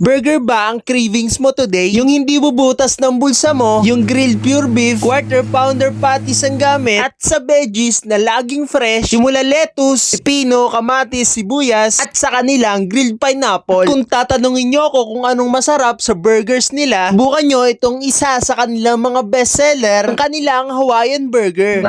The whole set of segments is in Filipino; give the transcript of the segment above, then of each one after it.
Burger ba ang cravings mo today? Yung hindi bubutas ng bulsa mo, yung grilled pure beef, quarter pounder patties ang gamit, at sa veggies na laging fresh, simula lettuce, pipino, kamatis, sibuyas, at sa kanilang grilled pineapple. Kung tatanungin nyo ako kung anong masarap sa burgers nila, bukan nyo itong isa sa kanilang mga bestseller, ang kanilang Hawaiian burger.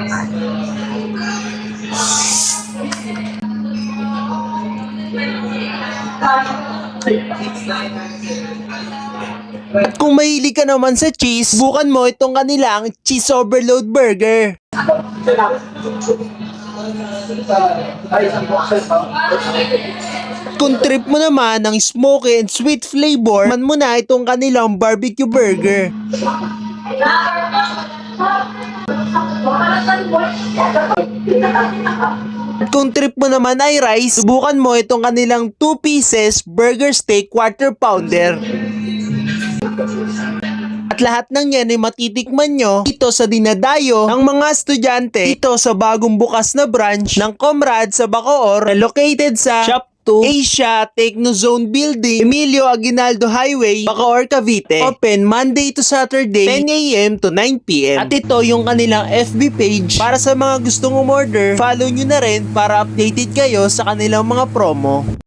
At kung mahilig ka naman sa cheese, bukan mo itong kanilang cheese overload burger. Kung trip mo naman ng smoky and sweet flavor, man mo na itong kanilang barbecue burger. Kung trip mo naman ay rice, subukan mo itong kanilang 2 pieces burger steak quarter pounder. At lahat ng yan ay matitikman nyo dito sa dinadayo ng mga estudyante dito sa bagong bukas na branch ng Comrade sa Bacoor na located sa Shop 2 Asia Technozone Building, Emilio Aguinaldo Highway, Bacoor, Cavite. Open Monday to Saturday, 10 a.m. to 9 p.m. At ito yung kanilang FB page para sa mga gustong umorder. Follow nyo na rin para updated kayo sa kanilang mga promo.